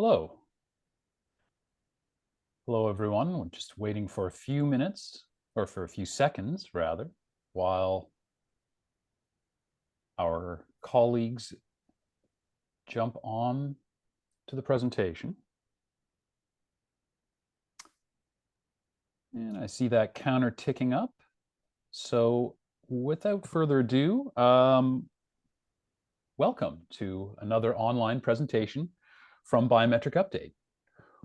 Hello. Hello, everyone. We're just waiting for a few minutes, or for a few seconds, rather, while our colleagues jump on to the presentation. And I see that counter ticking up. So without further ado, welcome to another online presentation from Biometric Update.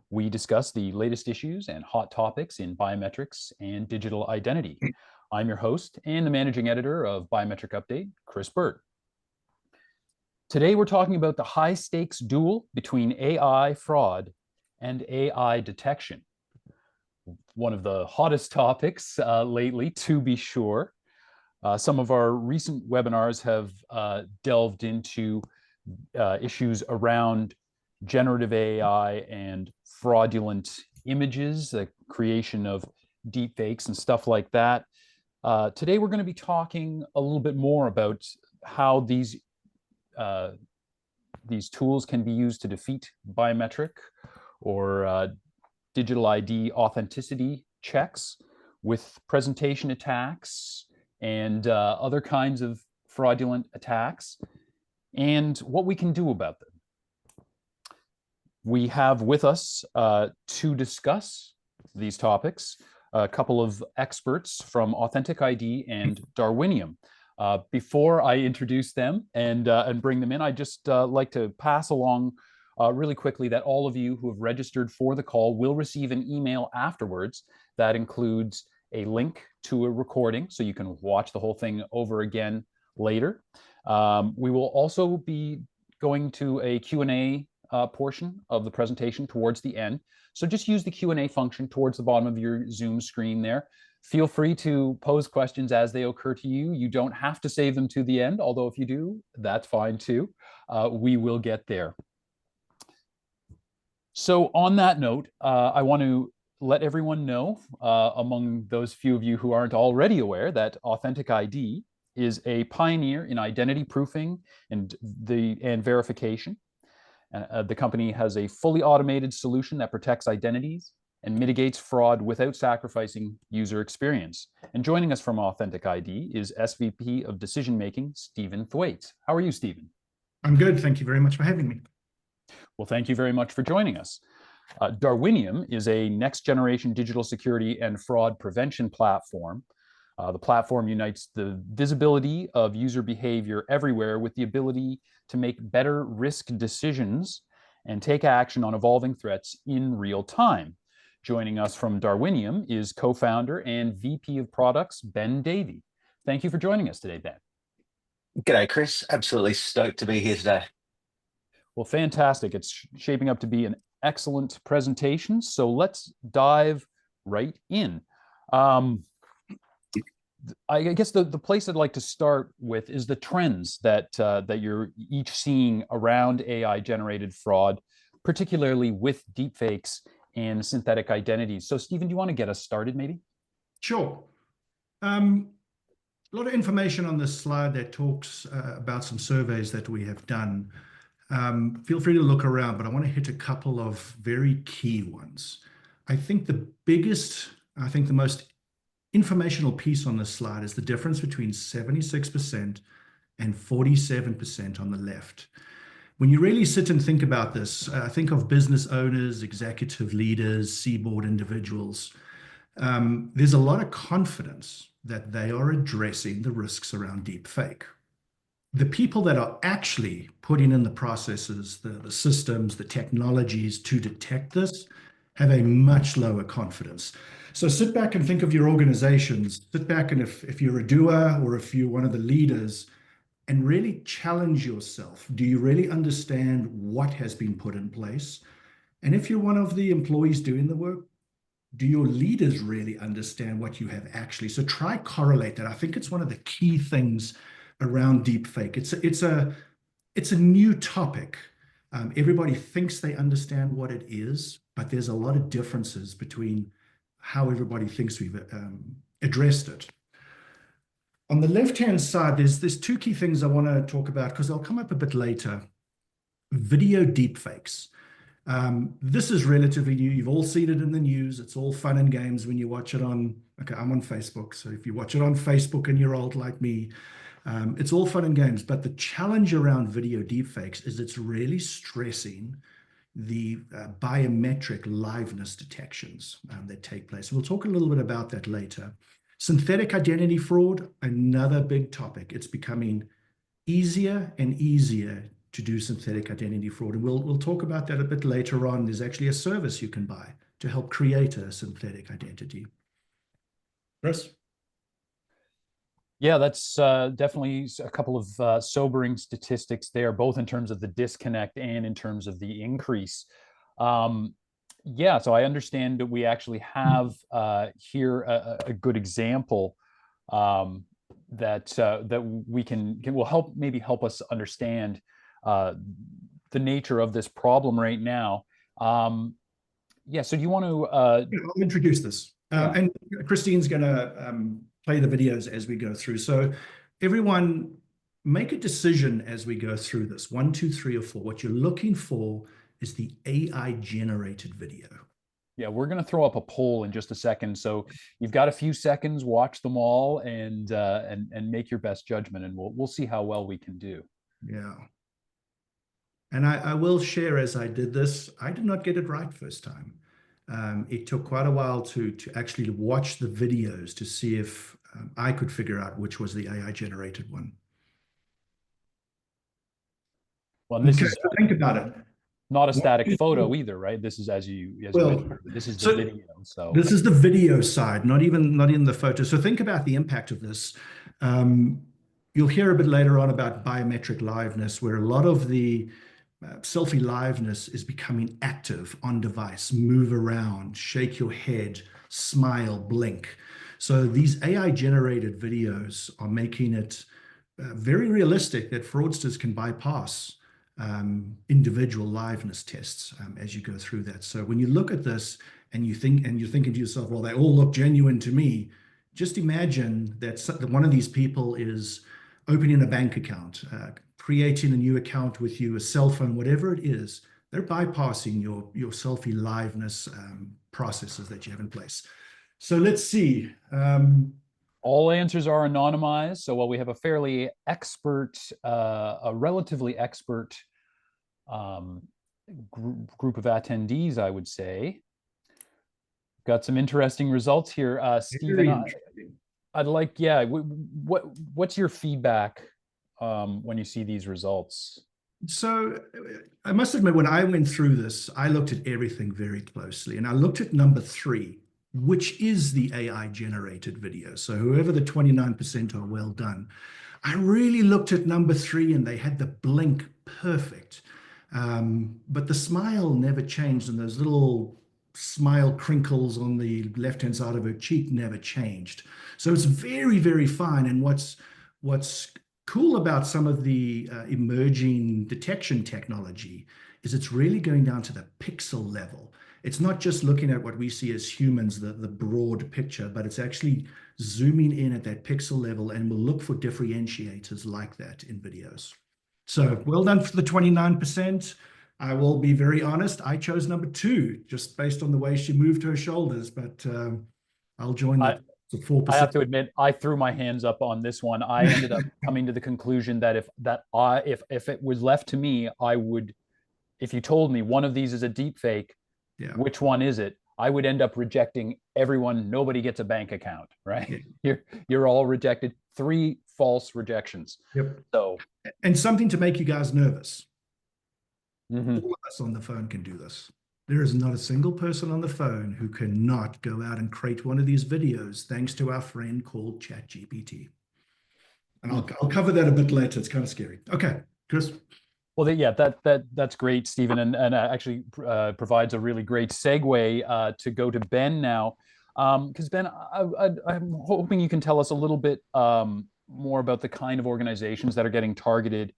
We discuss the latest issues and hot topics in biometrics and digital identity. I'm your host and the managing editor of Biometric Update, Chris Burt. Today, we're talking about the high-stakes duel between AI fraud and AI detection. One of the hottest topics lately, to be sure. Some of our recent webinars have delved into issues around generative AI and fraudulent images, the creation of deepfakes and stuff like that. Today, we're going to be talking a little bit more about how these tools can be used to defeat biometric or digital ID authenticity checks with presentation attacks and other kinds of fraudulent attacks, and what we can do about them. We have with us to discuss these topics a couple of experts from Authentic ID and Darwinium. Before I introduce them and bring them in, I'd just like to pass along really quickly that all of you who have registered for the call will receive an email afterwards that includes a link to a recording so you can watch the whole thing over again later. We will also be going to a Q&A portion of the presentation towards the end. So just use the Q&A function towards the bottom of your Zoom screen there. Feel free to pose questions as they occur to you. You don't have to save them to the end, although if you do, that's fine too. We will get there. So on that note, I want to let everyone know, among those few of you who aren't already aware, that Authentic ID is a pioneer in identity proofing and verification. The company has a fully automated solution that protects identities and mitigates fraud without sacrificing user experience. And joining us from Authentic ID is SVP of Decision Making, Stephen Thwaites. How are you, Stephen? I'm good. Thank you very much for having me. Well, thank you very much for joining us. Darwinium is a next-generation digital security and fraud prevention platform. The platform unites the visibility of user behavior everywhere with the ability to make better risk decisions and take action on evolving threats in real time. Joining us from Darwinium is co-founder and VP of Products, Ben Davey. Thank you for joining us today, Ben. G'day, Chris. Absolutely stoked to be here today. Well, fantastic. It's shaping up to be an excellent presentation. So let's dive right in. I guess the place I'd like to start with is the trends that you're each seeing around AI-generated fraud, particularly with deepfakes and synthetic identities. So, Stephen, do you want to get us started, maybe? Sure. A lot of information on this slide that talks about some surveys that we have done. Feel free to look around, but I want to hit a couple of very key ones. I think the most informational piece on this slide is the difference between 76% and 47% on the left. When you really sit and think about this, think of business owners, executive leaders, C-board individuals. There's a lot of confidence that they are addressing the risks around deepfake. The people that are actually putting in the processes, the systems, the technologies to detect this have a much lower confidence. So sit back and think of your organizations. Sit back and if you're a doer or if you're one of the leaders, and really challenge yourself. Do you really understand what has been put in place? And if you're one of the employees doing the work, do your leaders really understand what you have actually? So try correlate that. I think it's one of the key things around deepfake. It's a new topic. Everybody thinks they understand what it is, but there's a lot of differences between how everybody thinks we've addressed it. On the left-hand side, there's two key things I want to talk about because they'll come up a bit later. Video deepfakes. This is relatively new. You've all seen it in the news. It's all fun and games when you watch it on, okay, I'm on Facebook. So if you watch it on Facebook and you're old like me, it's all fun and games. But the challenge around video deepfakes is it's really stressing the biometric liveness detections that take place. We'll talk a little bit about that later. Synthetic identity fraud, another big topic. It's becoming easier and easier to do synthetic identity fraud. And we'll talk about that a bit later on. There's actually a service you can buy to help create a synthetic identity. Chris? Yeah, that's definitely a couple of sobering statistics there, both in terms of the disconnect and in terms of the increase. Yeah, so I understand that we actually have here a good example that will maybe help us understand the nature of this problem right now. Yeah, so do you want to? I'll introduce this, Yeah. and Christine's going to play the videos as we go through. So everyone, make a decision as we go through this. 1, 2, 3, or 4. What you're looking for is the AI generated video. Yeah, we're going to throw up a poll in just a second. So you've got a few seconds, watch them all and make your best judgment, and we'll see how well we can do. Yeah. And I will share, as I did this, I did not get it right first time. It took quite a while to actually watch the videos to see if I could figure out which was the AI generated one. Well, this Okay, is so think about it. not a static photo either, right? This is as you mentioned, this is the video. So this is the video side, not even the photo. So think about the impact of this. You'll hear a bit later on about biometric liveness, where a lot of the selfie liveness is becoming active on device. Move around, shake your head, smile, blink. So these AI generated videos are making it very realistic that fraudsters can bypass individual liveness tests as you go through that. So when you look at this and you're thinking to yourself, well, they all look genuine to me. Just imagine that one of these people is opening a bank account, creating a new account with you, a cell phone, whatever it is. They're bypassing your selfie liveness processes that you have in place. So let's see. All answers are anonymized. So while we have a fairly expert, a relatively expert group of attendees, I would say, got some interesting results here. Stephen, I'd like, yeah, what's your feedback when you see these results? So I must admit, when I went through this, I looked at everything very closely, and I looked at number 3, which is the AI generated video. So whoever the 29% are, well done. I really looked at number 3 and they had the blink perfect. But the smile never changed, and those little smile crinkles on the left-hand side of her cheek never changed. So it's very, very fine. And what's cool about some of the emerging detection technology is it's really going down to the pixel level. It's not just looking at what we see as humans, the broad picture, but it's actually zooming in at that pixel level, and we'll look for differentiators like that in videos. So well done for the 29%. I will be very honest, I chose number 2, just based on the way she moved her shoulders, but I'll join the 4%. I have to admit, I threw my hands up on this one. I ended up coming to the conclusion that if it was left to me, I would, if you told me one of these is a deep fake, yeah, which one is it? I would end up rejecting everyone. Nobody gets a bank account, right? Yeah. You're all rejected. 3 false rejections. Yep. So, and something to make you guys nervous. Mm-hmm. All of us on the phone can do this. There is not a single person on the phone who cannot go out and create one of these videos thanks to our friend called ChatGPT. And I'll cover that a bit later. It's kind of scary. Okay, Chris. Well, yeah, that's great, Stephen, and actually provides a really great segue to go to Ben now, because Ben, I'm hoping you can tell us a little bit more about the kind of organizations that are getting targeted.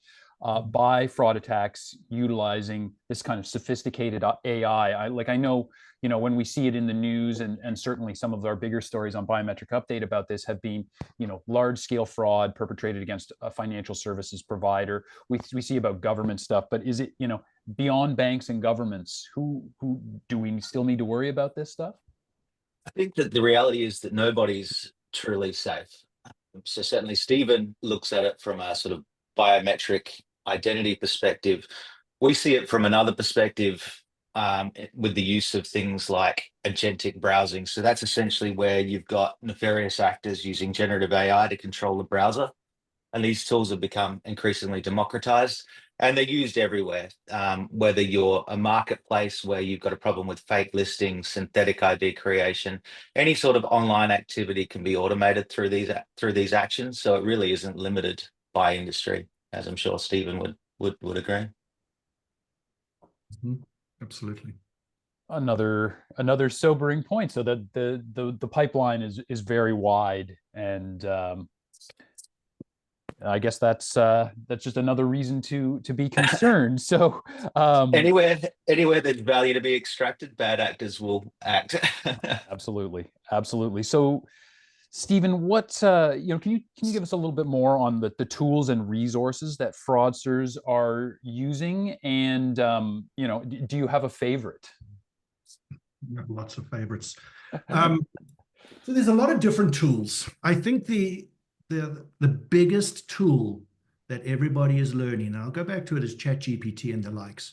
by fraud attacks utilizing this kind of sophisticated AI. I know, when we see it in the news, and certainly some of our bigger stories on Biometric Update about this have been, large scale fraud perpetrated against a financial services provider. We see about government stuff, but is it, beyond banks and governments, who do we still need to worry about this stuff? I think that the reality is that nobody's truly safe. So certainly Stephen looks at it from a sort of biometric identity perspective. We see it from another perspective, with the use of things like agentic browsing. So that's essentially where you've got nefarious actors using generative AI to control the browser. And these tools have become increasingly democratized, and they're used everywhere. Whether you're a marketplace where you've got a problem with fake listings, synthetic ID creation, any sort of online activity can be automated through these actions. So it really isn't limited by industry, as I'm sure Stephen would agree. Absolutely. Another sobering point. So that the pipeline is very wide, and I guess that's just another reason to be concerned. So anywhere there's value to be extracted, bad actors will act. Absolutely. So, Stephen, what can you give us a little bit more on the tools and resources that fraudsters are using, and do you have a favorite? I have lots of favorites. So there's a lot of different tools. I think the biggest tool that everybody is learning, and I'll go back to it, is ChatGPT and the likes.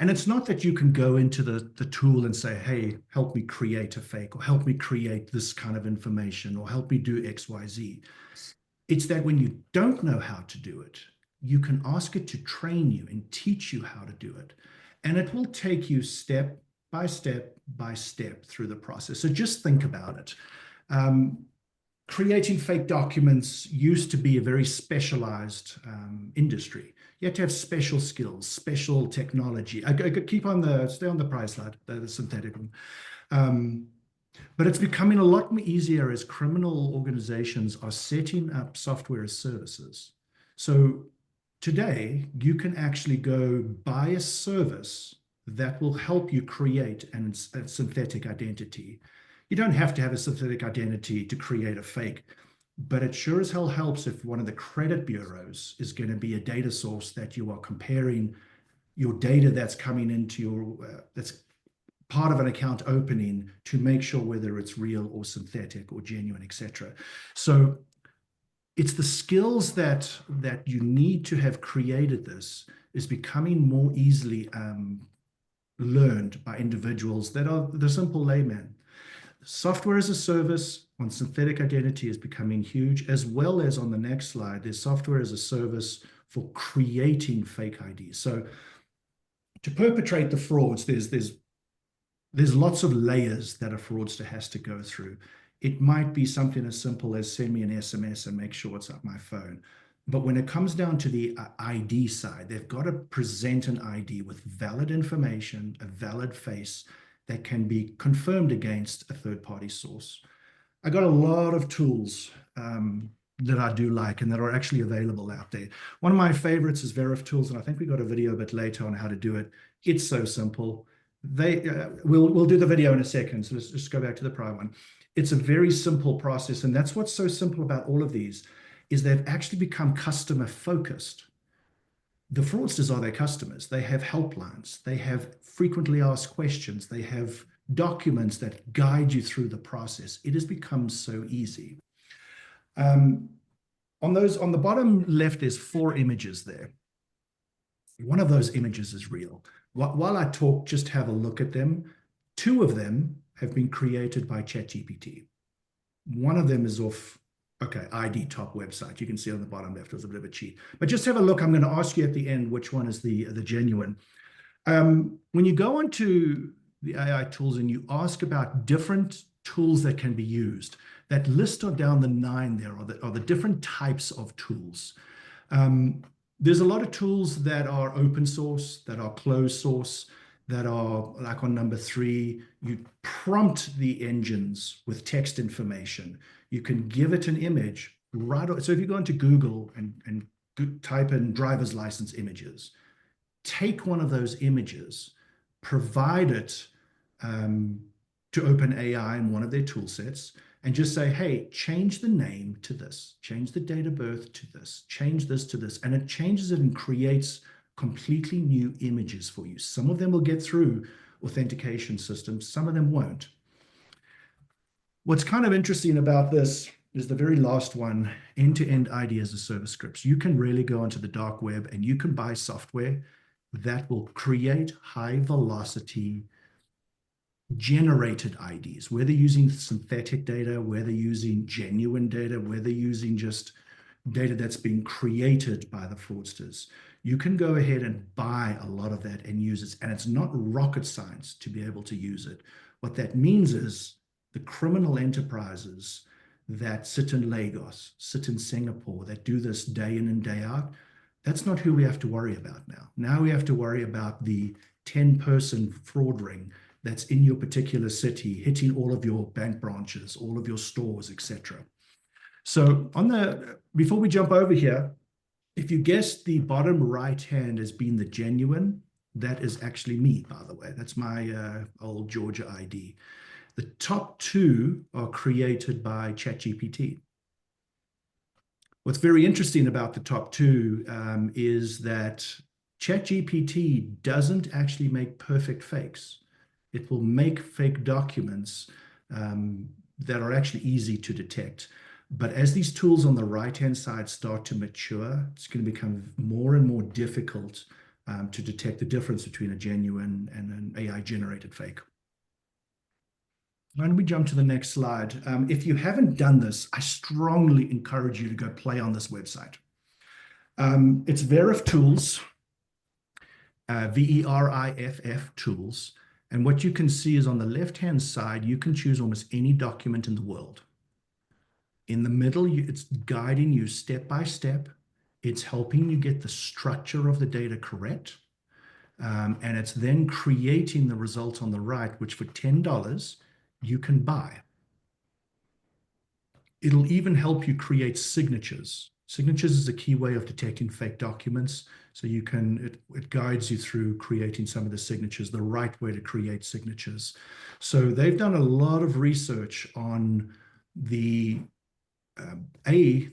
And it's not that you can go into the tool and say, hey, help me create a fake, or help me create this kind of information, or help me do X, Y, Z. It's that when you don't know how to do it, you can ask it to train you and teach you how to do it. And it will take you step by step by step through the process. So just think about it. Creating fake documents used to be a very specialized industry. You had to have special skills, special technology. I could stay on the prize slide, the synthetic one. But it's becoming a lot more easier as criminal organizations are setting up software as services. So today, you can actually go buy a service that will help you create a synthetic identity. You don't have to have a synthetic identity to create a fake, but it sure as hell helps if one of the credit bureaus is going to be a data source that you are comparing your data that's coming into your, that's part of an account opening, to make sure whether it's real or synthetic or genuine, etc. So it's the skills that you need to have created this is becoming more easily learned by individuals that are the simple layman. Software as a service on synthetic identity is becoming huge, as well as on the next slide, there's software as a service for creating fake IDs. So to perpetrate the frauds, there's lots of layers that a fraudster has to go through. It might be something as simple as send me an SMS and make sure it's up my phone. But when it comes down to the ID side, they've got to present an ID with valid information, a valid face that can be confirmed against a third-party source. I got a lot of tools that I do like and that are actually available out there. One of my favorites is VerifTools, and I think we got a video a bit later on how to do it. It's so simple. We'll do the video in a second, so let's just go back to the prior one. It's a very simple process, and that's what's so simple about all of these, is they've actually become customer focused. The fraudsters are their customers. They have helplines. They have frequently asked questions. They have documents that guide you through the process. It has become so easy. On the bottom left, there's 4 images there. One of those images is real. While I talk, just have a look at them. 2 of them have been created by ChatGPT. One of them is off ID Top website. You can see on the bottom left, there's a bit of a cheat. But just have a look. I'm going to ask you at the end which one is the genuine. When you go onto the AI tools and you ask about different tools that can be used, that list down the 9 there are the different types of tools. There's a lot of tools that are open source, that are closed source, that are like on number 3, you prompt the engines with text information. You can give it an image, so if you go into Google and type in driver's license images. Take one of those images, provide it to OpenAI in one of their tool sets, and just say, hey, change the name to this, change the date of birth to this, change this to this, and it changes it and creates completely new images for you. Some of them will get through authentication systems, some of them won't. What's kind of interesting about this is the very last one, end-to-end ID as a service scripts. You can really go onto the dark web and you can buy software that will create high velocity generated IDs, whether using synthetic data, whether using genuine data, whether using just data that's been created by the fraudsters. You can go ahead and buy a lot of that and use it. And it's not rocket science to be able to use it. What that means is the criminal enterprises that sit in Lagos, sit in Singapore, that do this day in and day out, that's not who we have to worry about now. Now we have to worry about the 10-person fraud ring that's in your particular city, hitting all of your bank branches, all of your stores, etc. So before we jump over here, if you guess the bottom right hand as being the genuine, that is actually me, by the way. That's my old Georgia ID. The top two are created by ChatGPT. What's very interesting about the top two is that ChatGPT doesn't actually make perfect fakes. It will make fake documents that are actually easy to detect. But as these tools on the right-hand side start to mature, it's going to become more and more difficult to detect the difference between a genuine and an AI-generated fake. Why don't we jump to the next slide? If you haven't done this, I strongly encourage you to go play on this website. It's Veriff Tools, VERIFF Tools. And what you can see is on the left-hand side, you can choose almost any document in the world. In the middle, it's guiding you step by step. It's helping you get the structure of the data correct. And it's then creating the result on the right, which for $10, you can buy. It'll even help you create signatures. Signatures is a key way of detecting fake documents. So it guides you through creating some of the signatures, the right way to create signatures. So they've done a lot of research on the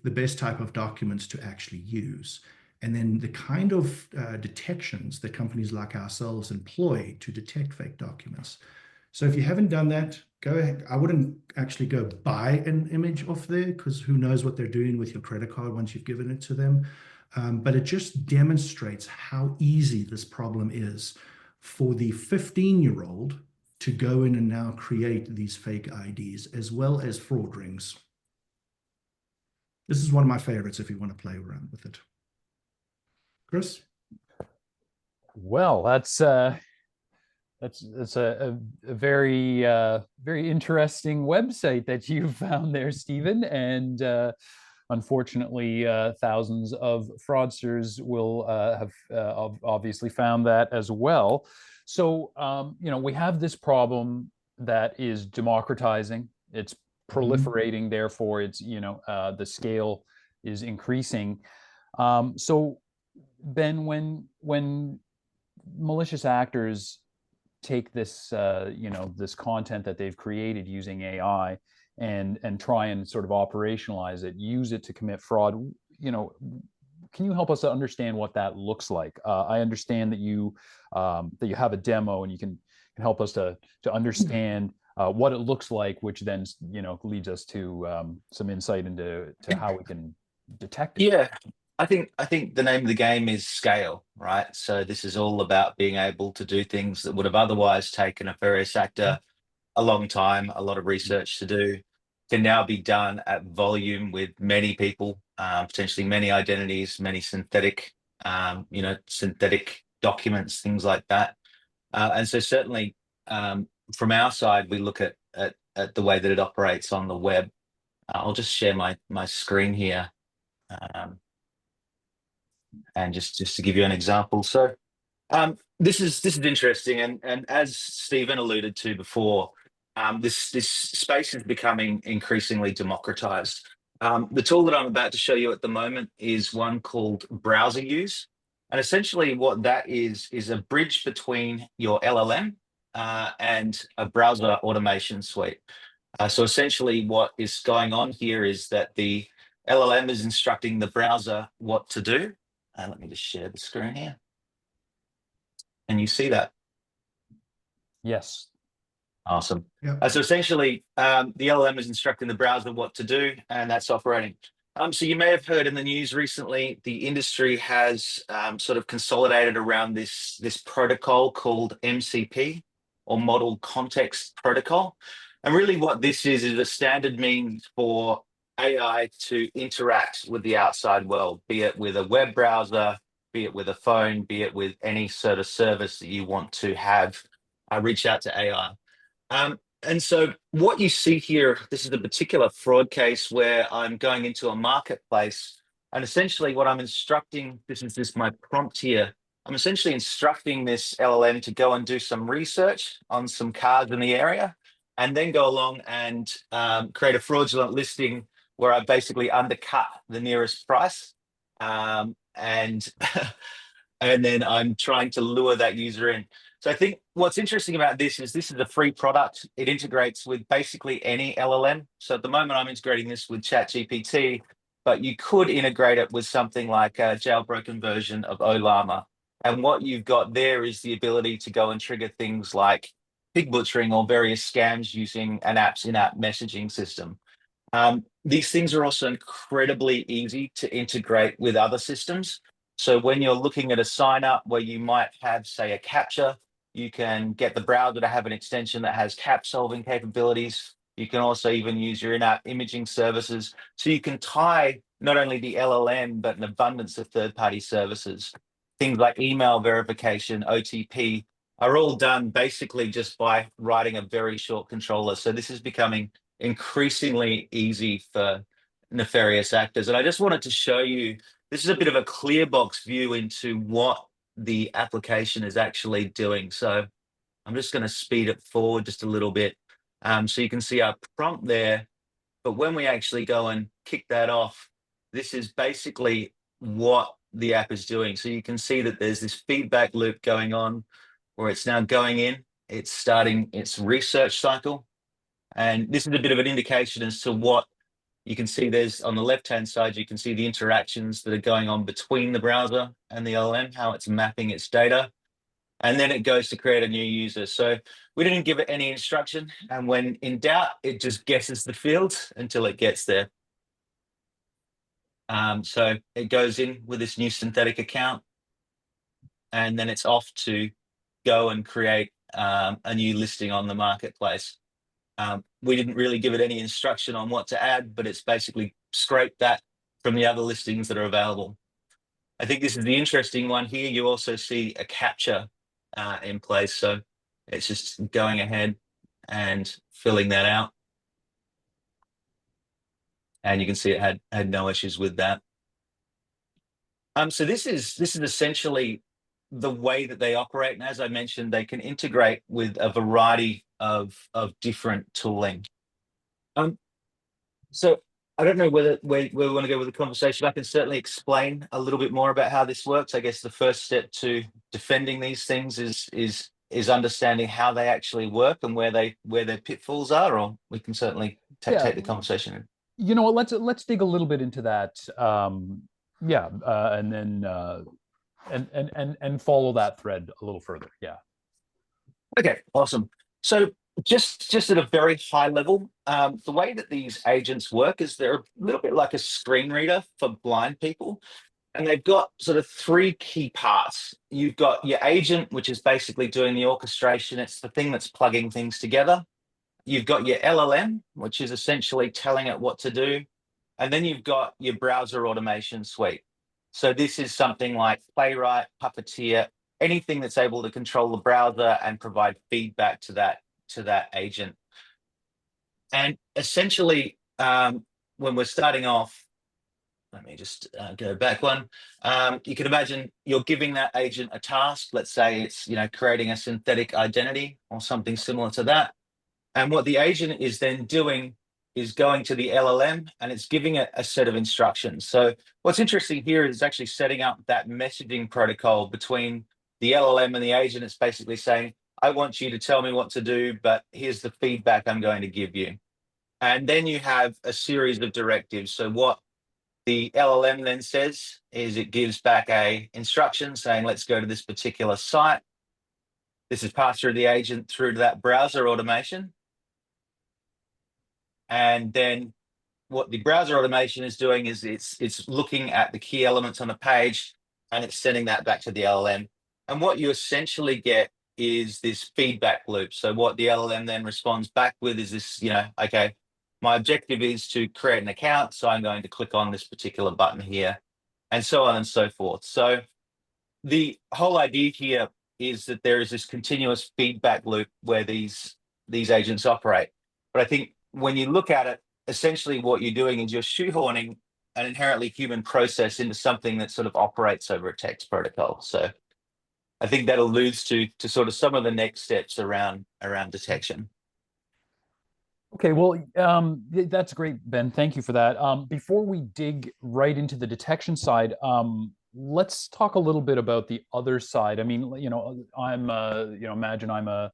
best type of documents to actually use, and then the kind of detections that companies like ourselves employ to detect fake documents. So if you haven't done that, go ahead. I wouldn't actually go buy an image off there because who knows what they're doing with your credit card once you've given it to them. But it just demonstrates how easy this problem is for the 15-year-old to go in and now create these fake IDs as well as fraud rings. This is one of my favorites if you want to play around with it. Chris? Well, that's a very very interesting website that you found there, Stephen, and unfortunately thousands of fraudsters will have obviously found that as well. So we have this problem that is democratizing. It's proliferating, therefore it's the scale is increasing. So Ben, when malicious actors take this this content that they've created using AI and try and sort of operationalize it, use it to commit fraud, can you help us to understand what that looks like? I understand that you have a demo and you can help us to understand what it looks like, which then leads us to some insight into how we can detect it. Yeah, I think the name of the game is scale, right? So this is all about being able to do things that would have otherwise taken a various actor a long time, a lot of research to do, can now be done at volume with many people, potentially many identities, many synthetic documents, things like that. And so certainly from our side, we look at the way that it operates on the web. I'll just share my screen here. And just to give you an example. So this is interesting. And as Stephen alluded to before, this space is becoming increasingly democratized. The tool that I'm about to show you at the moment is one called Browser Use. And essentially what that is a bridge between your LLM and a browser automation suite. So essentially what is going on here is that the LLM is instructing the browser what to do. Let me just share the screen here. And you see that? Yes. Awesome. Yeah. So essentially, the LLM is instructing the browser what to do, and that's operating. So you may have heard in the news recently, the industry has sort of consolidated around this protocol called MCP, or Model Context Protocol. And really what this is a standard means for AI to interact with the outside world, be it with a web browser, be it with a phone, be it with any sort of service that you want to have reach out to AI. And so what you see here, this is a particular fraud case where I'm going into a marketplace, and essentially what I'm instructing, this is my prompt here, I'm essentially instructing this LLM to go and do some research on some cars in the area, and then go along and create a fraudulent listing where I basically undercut the nearest price. And and then I'm trying to lure that user in. So I think what's interesting about this is a free product. It integrates with basically any LLM. So at the moment, I'm integrating this with ChatGPT, but you could integrate it with something like a jailbroken version of Olama. And what you've got there is the ability to go and trigger things like pig butchering or various scams using an app's in-app messaging system. These things are also incredibly easy to integrate with other systems. So when you're looking at a sign up where you might have, say, a CAPTCHA, you can get the browser to have an extension that has CAP solving capabilities. You can also even use your in-app imaging services. So you can tie not only the LLM, but an abundance of third-party services. Things like email verification, OTP, are all done basically just by writing a very short controller. So this is becoming increasingly easy for nefarious actors. And I just wanted to show you, this is a bit of a clear box view into what the application is actually doing. So I'm just going to speed it forward just a little bit. So you can see our prompt there, but when we actually go and kick that off, this is basically what the app is doing. So you can see that there's this feedback loop going on where it's now going in, it's starting its research cycle. And this is a bit of an indication as to what you can see. There's on the left-hand side, you can see the interactions that are going on between the browser and the LLM, how it's mapping its data. And then it goes to create a new user. So we didn't give it any instruction. And when in doubt, it just guesses the field until it gets there. So it goes in with this new synthetic account, and then it's off to go and create a new listing on the marketplace. We didn't really give it any instruction on what to add, but it's basically scraped that from the other listings that are available. I think this is the interesting one here. You also see a CAPTCHA in place. So it's just going ahead and filling that out. And you can see it had no issues with that. So this is essentially the way that they operate. And as I mentioned, they can integrate with a variety of different tooling. So I don't know where we want to go with the conversation. I can certainly explain a little bit more about how this works. I guess the first step to defending these things is understanding how they actually work and where their pitfalls are. Or we can certainly take the conversation. You know what? Let's dig a little bit into that. And then and follow that thread a little further. Yeah. Okay, awesome. So just at a very high level, the way that these agents work is they're a little bit like a screen reader for blind people. And they've got sort of three key parts. You've got your agent, which is basically doing the orchestration. It's the thing that's plugging things together. You've got your LLM, which is essentially telling it what to do. And then you've got your browser automation suite. So this is something like Playwright, Puppeteer, anything that's able to control the browser and provide feedback to that agent. And essentially, when we're starting off, let me just go back one. You can imagine you're giving that agent a task. Let's say it's creating a synthetic identity or something similar to that. And what the agent is then doing is going to the LLM and it's giving it a set of instructions. So what's interesting here is actually setting up that messaging protocol between the LLM and the agent. It's basically saying, I want you to tell me what to do, but here's the feedback I'm going to give you. And then you have a series of directives. So what the LLM then says is it gives back a instruction saying, let's go to this particular site. This is passed through the agent through to that browser automation. And then what the browser automation is doing is it's looking at the key elements on the page and it's sending that back to the LLM. And what you essentially get is this feedback loop. So what the LLM then responds back with is this, okay, my objective is to create an account. So I'm going to click on this particular button here and so on and so forth. So the whole idea here is that there is this continuous feedback loop where these agents operate. But I think when you look at it, essentially what you're doing is you're shoehorning an inherently human process into something that sort of operates over a text protocol. So I think that alludes to sort of some of the next steps around detection. Okay, well, that's great, Ben. Thank you for that. Before we dig right into the detection side, let's talk a little bit about the other side. I mean, I'm, imagine I'm a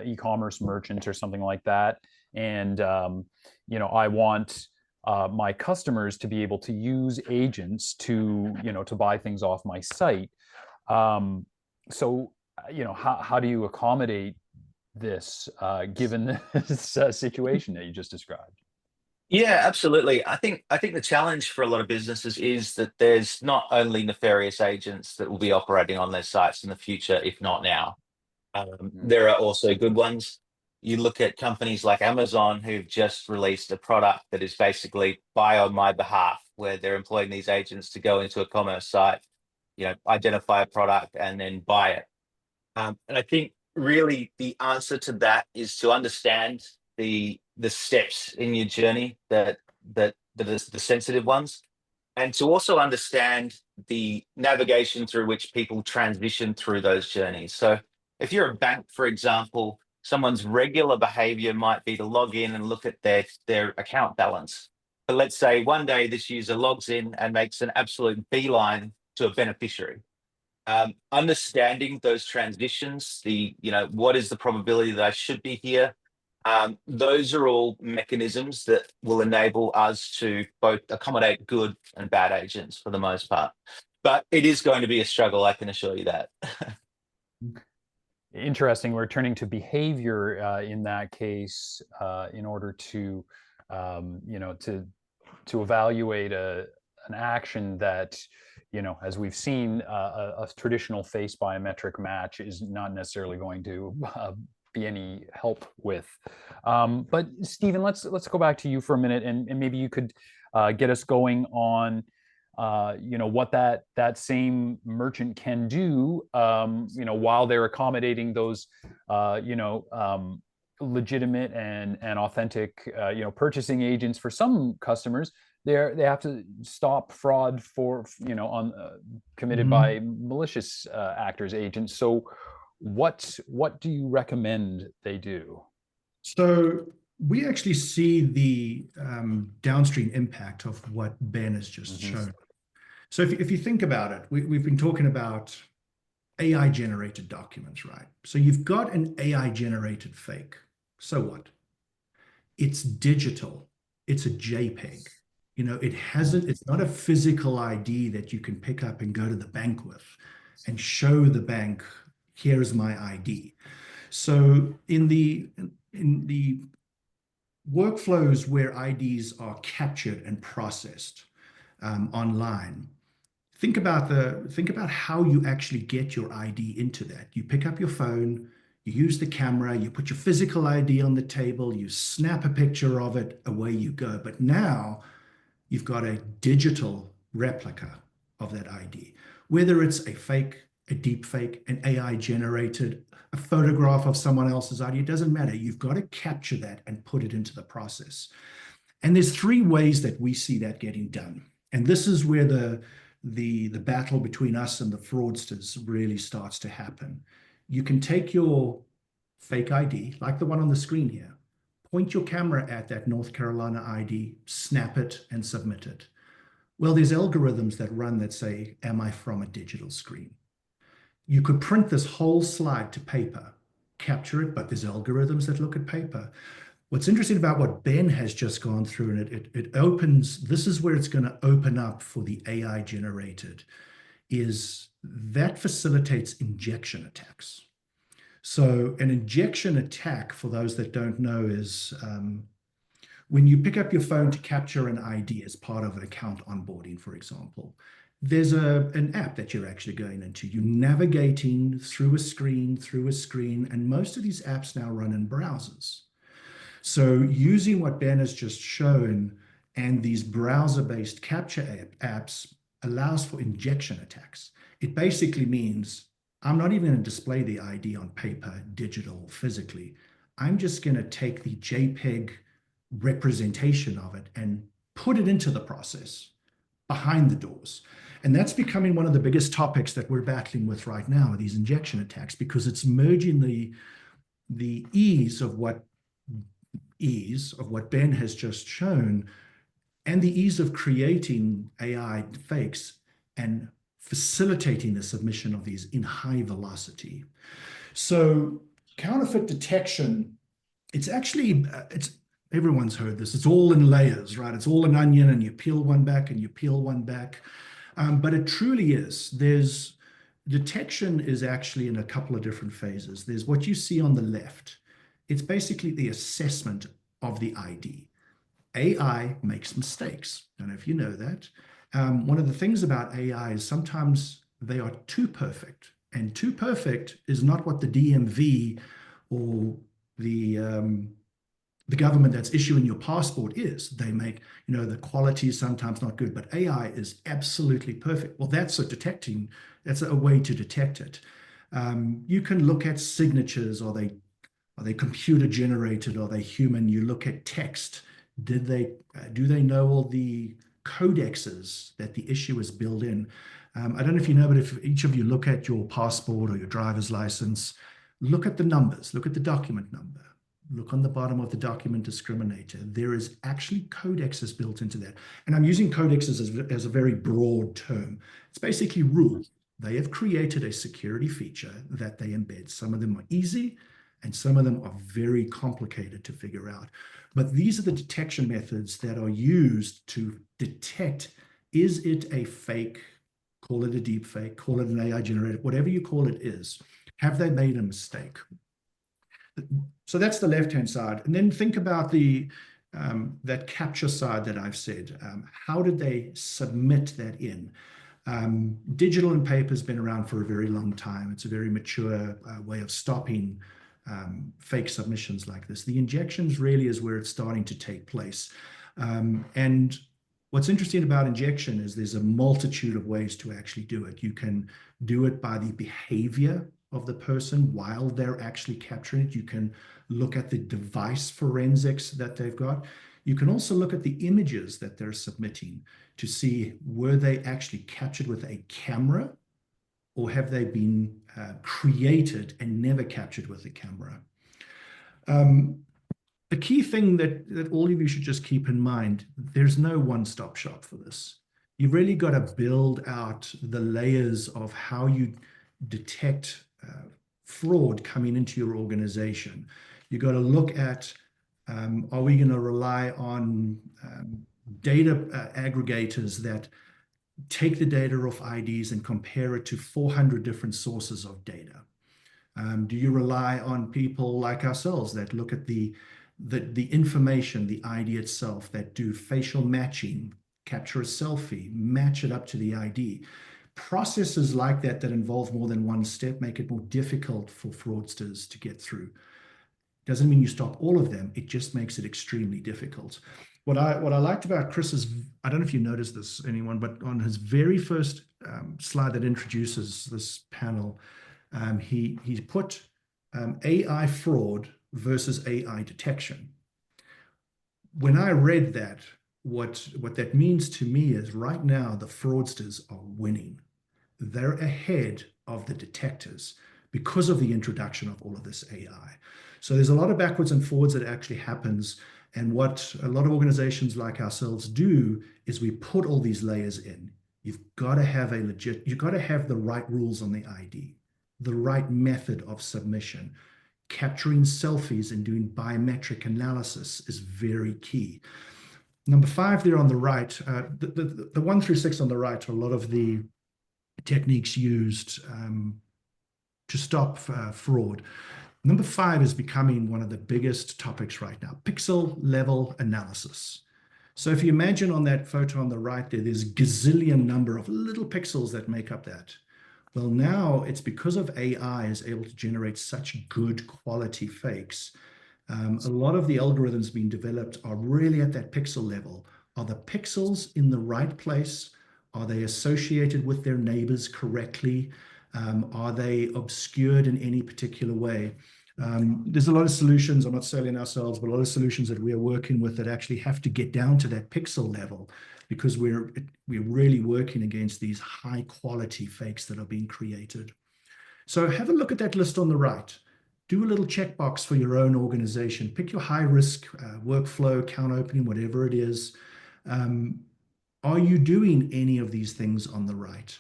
e-commerce merchant or something like that, and I want my customers to be able to use agents to buy things off my site. So how do you accommodate this given this situation that you just described? Yeah, absolutely. I think the challenge for a lot of businesses is that there's not only nefarious agents that will be operating on their sites in the future, if not now. There are also good ones. You look at companies like Amazon who've just released a product that is basically buy on my behalf, where they're employing these agents to go into a commerce site, identify a product and then buy it. And I think really the answer to that is to understand the steps in your journey that are the sensitive ones, and to also understand the navigation through which people transition through those journeys. So if you're a bank, for example, someone's regular behavior might be to log in and look at their account balance. But let's say one day this user logs in and makes an absolute beeline to a beneficiary. Understanding those transitions, what is the probability that I should be here? Those are all mechanisms that will enable us to both accommodate good and bad agents for the most part. But it is going to be a struggle, I can assure you that. Interesting. We're turning to behavior in that case in order to, to evaluate an action that, as we've seen, a traditional face biometric match is not necessarily going to be any help with. But Stephen, let's go back to you for a minute, and maybe you could get us going on what that same merchant can do, while they're accommodating those, legitimate and authentic, purchasing agents. For some customers, they have to stop fraud committed by malicious actors, agents. So what do you recommend they do? So we actually see the downstream impact of what Ben has just shown. So if you think about it, we've been talking about AI generated documents, right? So you've got an AI generated fake. So what? It's digital. It's a JPEG. It's not a physical ID that you can pick up and go to the bank with and show the bank, here's my ID. So in the workflows where IDs are captured and processed online, think about how you actually get your ID into that. You pick up your phone, you use the camera, you put your physical ID on the table, you snap a picture of it, away you go. But now you've got a digital replica of that ID, whether it's a fake, a deep fake, an AI generated, a photograph of someone else's ID, it doesn't matter. You've got to capture that and put it into the process. And there's three ways that we see that getting done. And this is where the battle between us and the fraudsters really starts to happen. You can take your fake ID, like the one on the screen here, point your camera at that North Carolina ID, snap it, and submit it. Well, there's algorithms that run that say, am I from a digital screen? You could print this whole slide to paper, capture it, but there's algorithms that look at paper. What's interesting about what Ben has just gone through, and it opens, this is where it's going to open up for the AI generated, is that facilitates injection attacks. So an injection attack, for those that don't know, is when you pick up your phone to capture an ID as part of an account onboarding, for example, there's an app that you're actually going into. You're navigating through a screen, and most of these apps now run in browsers. So using what Ben has just shown and these browser-based capture apps allows for injection attacks. It basically means I'm not even going to display the ID on paper, digital, physically. I'm just going to take the JPEG representation of it and put it into the process behind the doors. And that's becoming one of the biggest topics that we're battling with right now, these injection attacks, because it's merging the ease of what Ben has just shown and the ease of creating AI fakes and facilitating the submission of these in high velocity. So counterfeit detection, it's actually, everyone's heard this, it's all in layers, right? It's all an onion, and you peel one back and you peel one back. But it truly is. Detection is actually in a couple of different phases. There's what you see on the left. It's basically the assessment of the ID. AI makes mistakes. I don't know if you know that. One of the things about AI is sometimes they are too perfect, and too perfect is not what the DMV or the government that's issuing your passport is. They make, the quality is sometimes not good, but AI is absolutely perfect. Well, that's a way to detect it. You can look at signatures. Are they computer generated? Are they human? You look at text. Do they know all the codexes that the issuers build in? I don't know if you know, but if each of you look at your passport or your driver's license, look at the numbers, look at the document number, look on the bottom of the document discriminator. There is actually codexes built into that. And I'm using codexes as a very broad term. It's basically rules. They have created a security feature that they embed. Some of them are easy and some of them are very complicated to figure out. But these are the detection methods that are used to detect, is it a fake, call it a deep fake, call it an AI generated, whatever you call it is. Have they made a mistake? So that's the left-hand side. And then think about that capture side that I've said. How did they submit that in? Digital and paper has been around for a very long time. It's a very mature way of stopping fake submissions like this. The injections really is where it's starting to take place. And what's interesting about injection is there's a multitude of ways to actually do it. You can do it by the behavior of the person while they're actually capturing it. You can look at the device forensics that they've got. You can also look at the images that they're submitting to see, were they actually captured with a camera, or have they been created and never captured with a camera? The key thing that all of you should just keep in mind, there's no one-stop shop for this. You've really got to build out the layers of how you detect fraud coming into your organization. You've got to look at, are we going to rely on data aggregators that take the data off IDs and compare it to 400 different sources of data? Do you rely on people like ourselves that look at the information, the ID itself, that do facial matching, capture a selfie, match it up to the ID? Processes like that involve more than one step make it more difficult for fraudsters to get through. Doesn't mean you stop all of them. It just makes it extremely difficult. What I liked about Chris's, I don't know if you noticed this, anyone, but on his very first slide that introduces this panel, he put AI fraud versus AI detection. When I read that, what that means to me is right now the fraudsters are winning. They're ahead of the detectors because of the introduction of all of this AI. So there's a lot of backwards and forwards that actually happens. And what a lot of organizations like ourselves do is we put all these layers in. You've got to have you've got to have the right rules on the ID, the right method of submission. Capturing selfies and doing biometric analysis is very key. Number 5 there on the right, the 1 through 6 on the right are a lot of the techniques used to stop fraud. Number 5 is becoming one of the biggest topics right now, pixel level analysis. So if you imagine on that photo on the right there's a gazillion number of little pixels that make up that. Well, now it's because of AI is able to generate such good quality fakes. A lot of the algorithms being developed are really at that pixel level. Are the pixels in the right place? Are they associated with their neighbors correctly? Are they obscured in any particular way? There's a lot of solutions, I'm not selling ourselves, but a lot of solutions that we are working with that actually have to get down to that pixel level because we're really working against these high quality fakes that are being created. So have a look at that list on the right. Do a little checkbox for your own organization. Pick your high risk workflow, account opening, whatever it is. Are you doing any of these things on the right?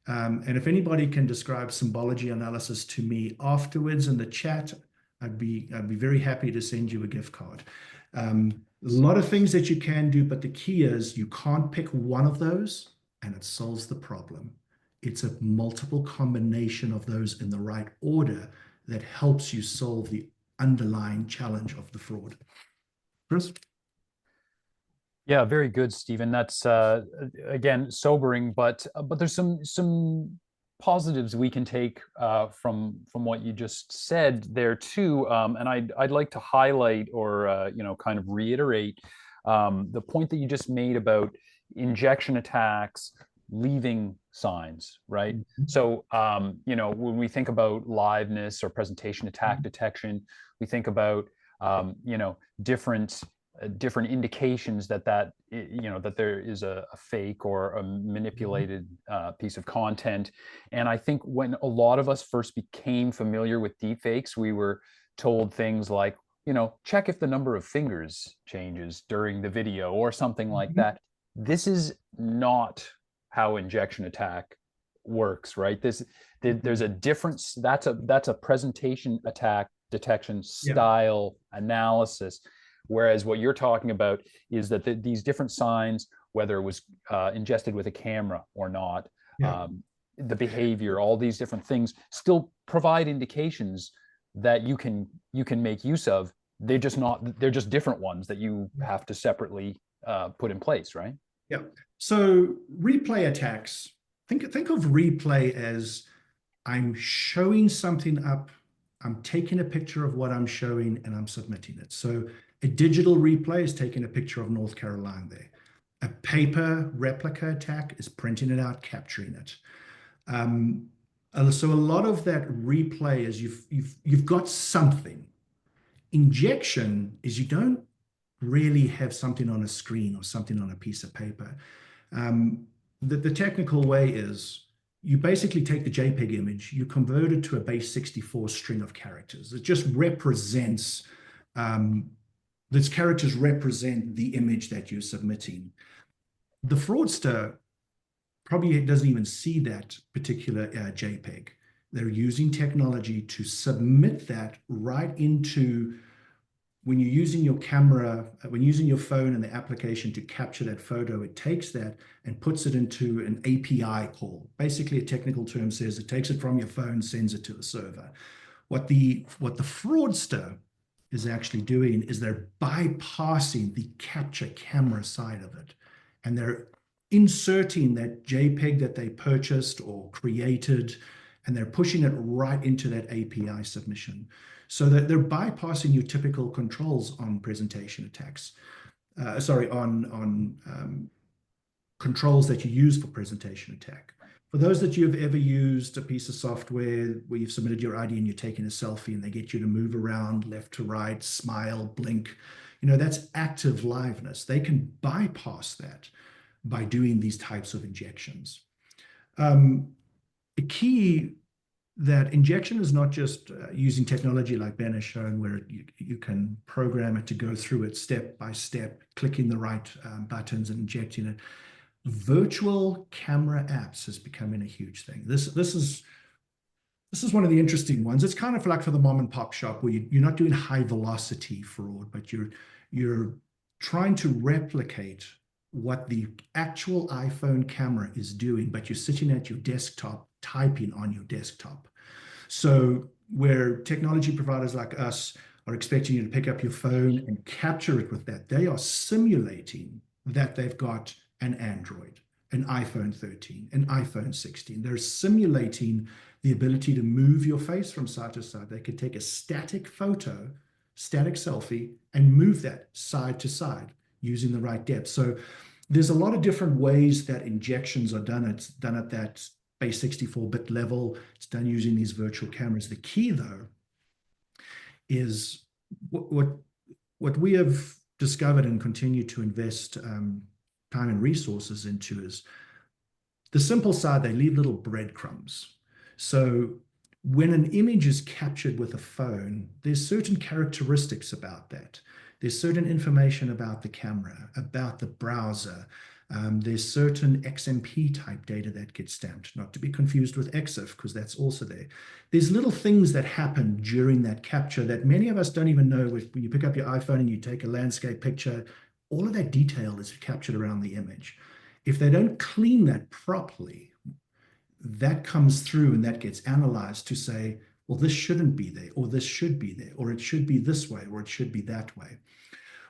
And if anybody can describe symbology analysis to me afterwards in the chat, I'd be very happy to send you a gift card. A lot of things that you can do, but the key is you can't pick one of those and it solves the problem. It's a multiple combination of those in the right order that helps you solve the underlying challenge of the fraud. Chris? Yeah, very good, Stephen. That's again sobering, but there's some positives we can take from what you just said there too. And I'd like to highlight or kind of reiterate the point that you just made about injection attacks leaving signs, right? So when we think about liveness or presentation attack detection, we think about different indications that there is a fake or a manipulated piece of content. And I think when a lot of us first became familiar with deepfakes, we were told things like, check if the number of fingers changes during the video or something like that. This is not how injection attack works, right? There's a difference. That's a presentation attack detection style analysis. Whereas what you're talking about is that these different signs, whether it was ingested with a camera or not, the behavior, all these different things still provide indications that you can make use of. They're just different ones that you have to separately put in place, right? Yeah. So replay attacks, think of replay as I'm showing something up, I'm taking a picture of what I'm showing and I'm submitting it. So a digital replay is taking a picture of North Carolina there. A paper replica attack is printing it out, capturing it. So a lot of that replay is you've got something. Injection is you don't really have something on a screen or something on a piece of paper. The technical way is you basically take the JPEG image, you convert it to a base 64 string of characters. It just represents, those characters represent the image that you're submitting. The fraudster probably doesn't even see that particular JPEG. They're using technology to submit that right into, when you're using your camera, when using your phone and the application to capture that photo, it takes that and puts it into an API call. Basically, a technical term says it takes it from your phone, sends it to the server. What the fraudster is actually doing is they're bypassing the capture camera side of it. And they're inserting that JPEG that they purchased or created, and they're pushing it right into that API submission. So that they're bypassing your typical controls on presentation attacks. Controls that you use for presentation attack. For those that you've ever used a piece of software where you've submitted your ID and you're taking a selfie and they get you to move around left to right, smile, blink, that's active liveness. They can bypass that by doing these types of injections. The key that injection is not just using technology like Ben has shown, where you can program it to go through it step by step, clicking the right buttons and injecting it. Virtual camera apps is becoming a huge thing. This is one of the interesting ones. It's kind of like for the mom and pop shop where you're not doing high velocity fraud, but you're trying to replicate what the actual iPhone camera is doing, but you're sitting at your desktop typing on your desktop. So where technology providers like us are expecting you to pick up your phone and capture it with that, they are simulating that they've got an Android, an iPhone 13, an iPhone 16. They're simulating the ability to move your face from side to side. They could take a static photo, static selfie, and move that side to side using the right depth. So there's a lot of different ways that injections are done. It's done at that base 64-bit level. It's done using these virtual cameras. The key, though, is what we have discovered and continue to invest time and resources into is the simple side. They leave little breadcrumbs. So when an image is captured with a phone, there's certain characteristics about that. There's certain information about the camera, about the browser. There's certain XMP type data that gets stamped, not to be confused with EXIF, because that's also there. There's little things that happen during that capture that many of us don't even know. When you pick up your iPhone and you take a landscape picture, all of that detail is captured around the image. If they don't clean that properly, that comes through and that gets analyzed to say, well, this shouldn't be there, or this should be there, or it should be this way, or it should be that way.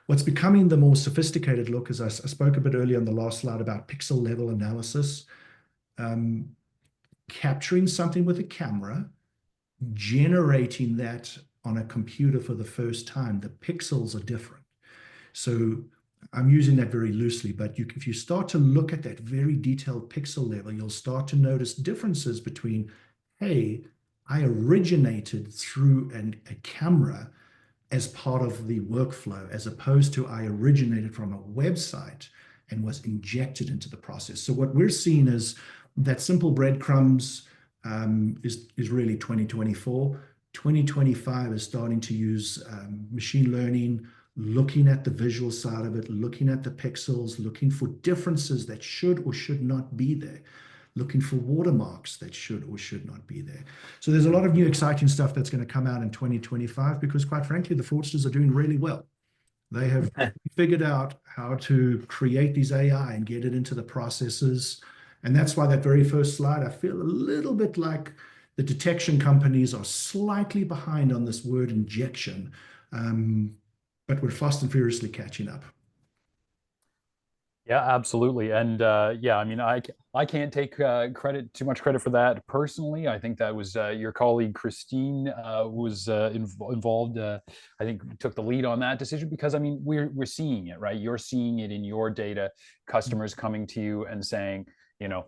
What's becoming the more sophisticated look, as I spoke a bit earlier on the last slide about pixel level analysis, capturing something with a camera, generating that on a computer for the first time. The pixels are different. So I'm using that very loosely, but if you start to look at that very detailed pixel level, you'll start to notice differences between, hey, I originated through a camera as part of the workflow, as opposed to I originated from a website and was injected into the process. So what we're seeing is that simple breadcrumbs is really 2024. 2025 is starting to use machine learning, looking at the visual side of it, looking at the pixels, looking for differences that should or should not be there, looking for watermarks that should or should not be there. So there's a lot of new exciting stuff that's going to come out in 2025 because, quite frankly, the fraudsters are doing really well. They have figured out how to create these AI and get it into the processes. And that's why that very first slide, I feel a little bit like the detection companies are slightly behind on this word injection, but we're fast and furiously catching up. Yeah, absolutely. And yeah, I mean, I can't take too much credit for that personally. I think that was your colleague Christine was involved. I think took the lead on that decision because I mean we're seeing it, right? You're seeing it in your data. Customers coming to you and saying, you know,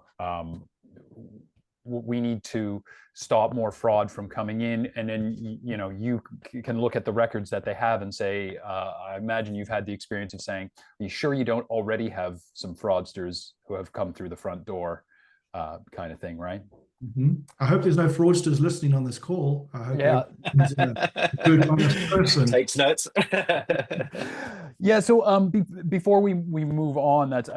we need to stop more fraud from coming in, and then you know you can look at the records that they have and say, I imagine you've had the experience of saying, are you sure you don't already have some fraudsters who have come through the front door, kind of thing, right? Mm-hmm. I hope there's no fraudsters listening on this call. I hope yeah, a good honest person takes notes. Yeah. So before we move on, that's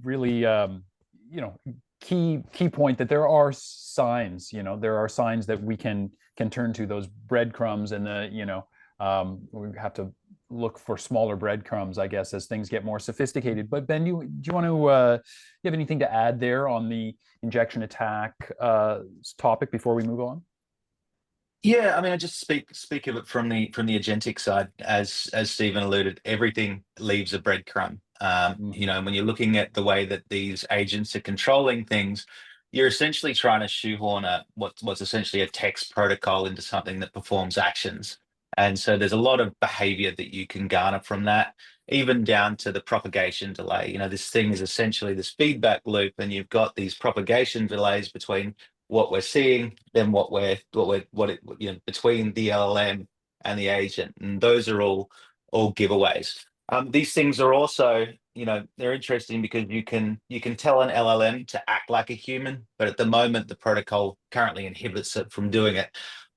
really you know key point that there are signs, you know, there are signs that we can turn to, those breadcrumbs, and the, you know, we have to look for smaller breadcrumbs, I guess, as things get more sophisticated. But Ben, do you want to you have anything to add there on the injection attack topic before we move on? Yeah, I mean, I just speak of it from the agentic side, as Stephen alluded. Everything leaves a breadcrumb. You know, when you're looking at the way that these agents are controlling things, you're essentially trying to shoehorn what's essentially a text protocol into something that performs actions. And so there's a lot of behavior that you can garner from that, even down to the propagation delay. You know, this thing is essentially this feedback loop, and you've got these propagation delays between what we're seeing, then you know, between the LLM and the agent, and those are all giveaways. These things are also they're interesting because you can tell an LLM to act like a human, but at the moment the protocol currently inhibits it from doing it.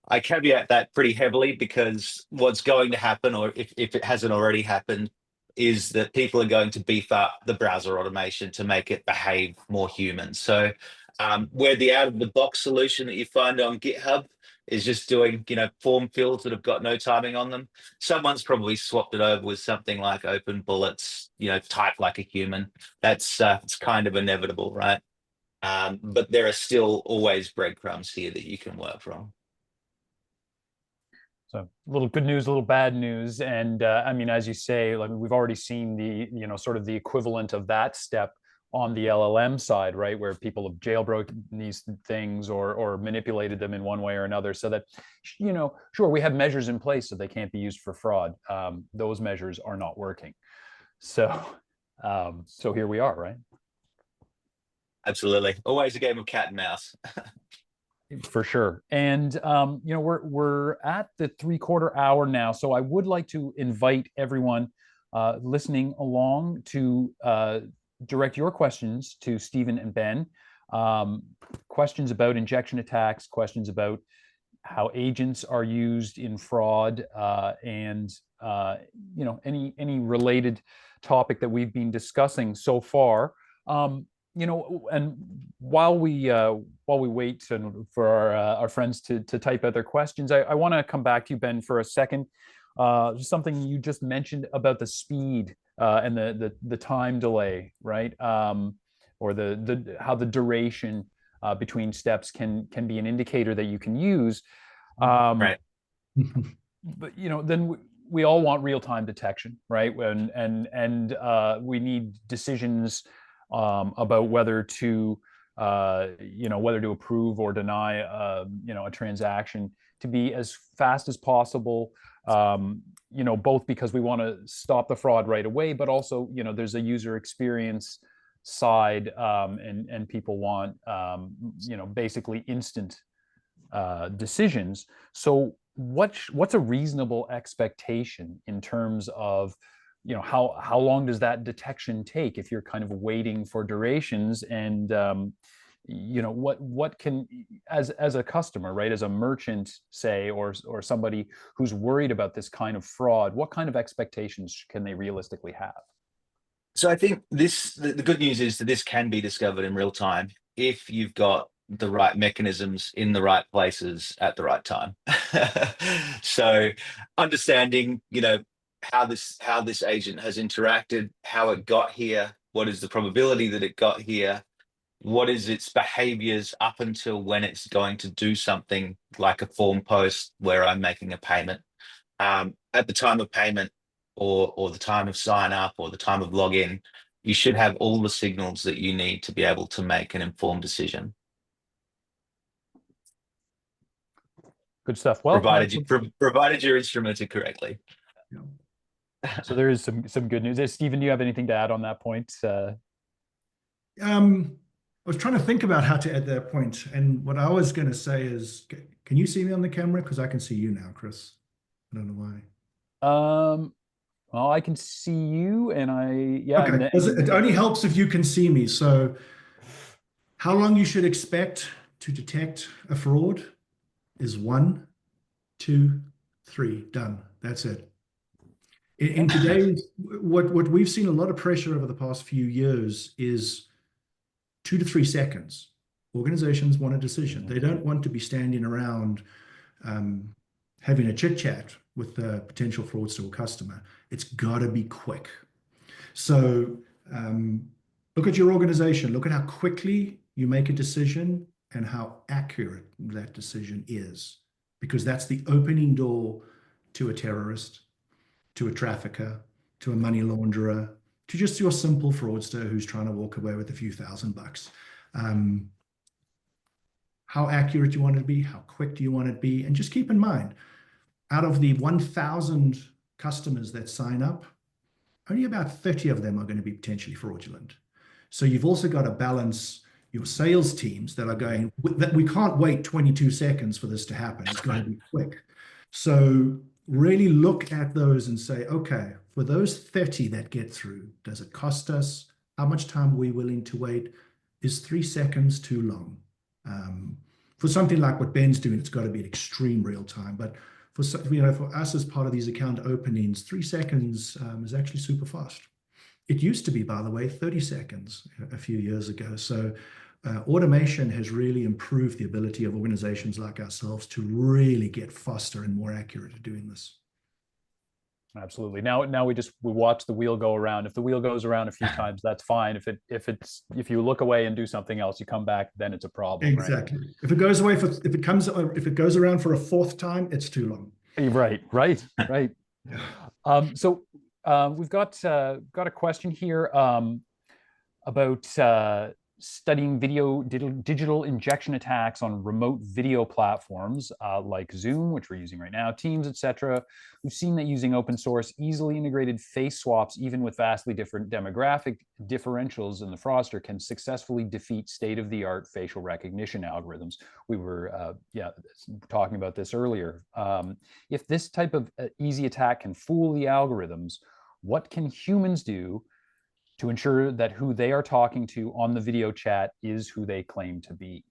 I caveat that pretty heavily because what's going to happen, or if it hasn't already happened, is that people are going to beef up the browser automation to make it behave more human. So where the out-of-the-box solution that you find on GitHub is just doing, form fields that have got no timing on them, someone's probably swapped it over with something like open bullets, type like a human. That's it's kind of inevitable, right? But there are still always breadcrumbs here that you can work from. So a little good news, a little bad news. And I mean, as you say, like we've already seen the, sort of the equivalent of that step on the LLM side, right? Where people have jailbroken these things or manipulated them in one way or another so that, sure, we have measures in place so they can't be used for fraud. Those measures are not working. So, so here we are, right? Absolutely. Always a game of cat and mouse. For sure. And we're at the 3/4 hour now, so I would like to invite everyone listening along to direct your questions to Stephen and Ben. Questions about injection attacks, questions about how agents are used in fraud, and any related topic that we've been discussing so far. And while we wait for our friends to type out their questions, I want to come back to you, Ben, for a second. Just something you just mentioned about the speed and the time delay, right? Or how the duration between steps can be an indicator that you can use. Right. But then we all want real-time detection, right? And we need decisions about whether to approve or deny a transaction to be as fast as possible, both because we want to stop the fraud right away, but also there's a user experience side, and people want basically instant decisions. So what's a reasonable expectation in terms of how long does that detection take if you're kind of waiting for durations? And what can, as a customer, right, as a merchant, say, or somebody who's worried about this kind of fraud, what kind of expectations can they realistically have? So I think the good news is that this can be discovered in real time if you've got the right mechanisms in the right places at the right time. So understanding, how this agent has interacted, how it got here, what is the probability that it got here, what is its behaviors up until when it's going to do something like a form post where I'm making a payment. At the time of payment or the time of sign up or the time of login, you should have all the signals that you need to be able to make an informed decision. Good stuff. Well, provided you're instrumented correctly. So there is some good news. Stephen, do you have anything to add on that point? I was trying to think about how to add that point, and what I was going to say is, can you see me on the camera? Because I can see you now, Chris. I don't know why. Well, I can see you, and Okay. It only helps if you can see me. So, how long you should expect to detect a fraud is 1, 2, 3. Done. That's it. In today's, what we've seen a lot of pressure over the past few years is 2 to 3 seconds. Organizations want a decision. They don't want to be standing around having a chit chat with the potential fraudster or customer. It's got to be quick. So look at your organization. Look at how quickly you make a decision and how accurate that decision is, because that's the opening door to a terrorist, to a trafficker, to a money launderer, to just your simple fraudster who's trying to walk away with a few $1,000. How accurate you want it to be, how quick do you want it to be, and just keep in mind, out of the 1,000 customers that sign up, only about 30 of them are going to be potentially fraudulent. So you've also got to balance your sales teams that are that we can't wait 22 seconds for this to happen. It's going to be quick. So really look at those and say, okay, for those 30 that get through, does it cost us? How much time are we willing to wait? Is 3 seconds too long? For something like what Ben's doing, it's got to be an extreme real time. But for for us as part of these account openings, 3 seconds is actually super fast. It used to be, by the way, 30 seconds a few years ago. So automation has really improved the ability of organizations like ourselves to really get faster and more accurate at doing this. Absolutely. Now we watch the wheel go around. If the wheel goes around a few times, that's fine. If you look away and do something else, you come back, then it's a problem. Exactly. Right? If it goes around for a fourth time, it's too long. Right. So we've got a question here about studying digital injection attacks on remote video platforms like Zoom, which we're using right now, Teams, etc. We've seen that using open source, easily integrated face swaps, even with vastly different demographic differentials in the Fraudster, can successfully defeat state-of-the-art facial recognition algorithms. We were talking about this earlier. If this type of easy attack can fool the algorithms, what can humans do to ensure that who they are talking to on the video chat is who they claim to be?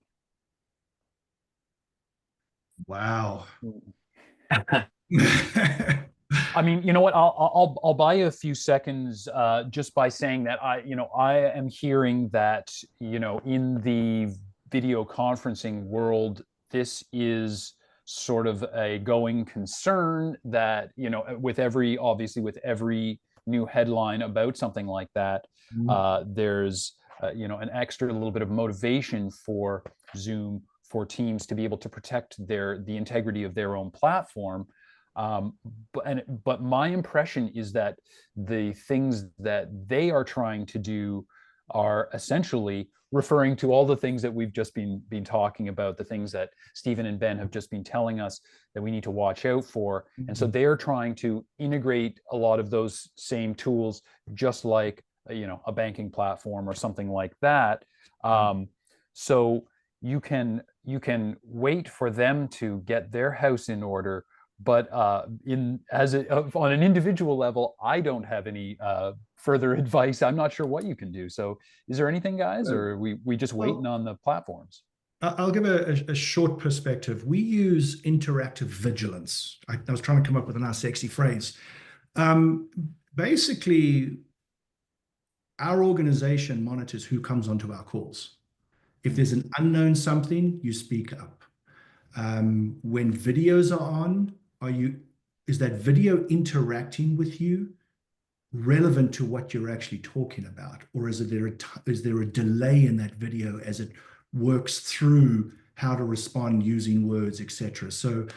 Wow. I mean, you know what? I'll buy you a few seconds just by saying that I am hearing that, in the video conferencing world, this is sort of a going concern that, with every new headline about something like that, there's an extra little bit of motivation for Zoom, for Teams to be able to protect the integrity of their own platform. But my impression is that the things that they are trying to do are essentially referring to all the things that we've just been talking about, the things that Stephen and Ben have just been telling us that we need to watch out for. And so they're trying to integrate a lot of those same tools, just like a banking platform or something like that. So you can wait for them to get their house in order. But on an individual level, I don't have any further advice. I'm not sure what you can do. So is there anything, guys, or are we just waiting on the platforms? I'll give a short perspective. We use interactive vigilance. I was trying to come up with a nice sexy phrase. Basically, our organization monitors who comes onto our calls. If there's an unknown something, you speak up. When videos are on, is that video interacting with you relevant to what you're actually talking about, or is there a delay in that video as it works through how to respond using words, etc.? So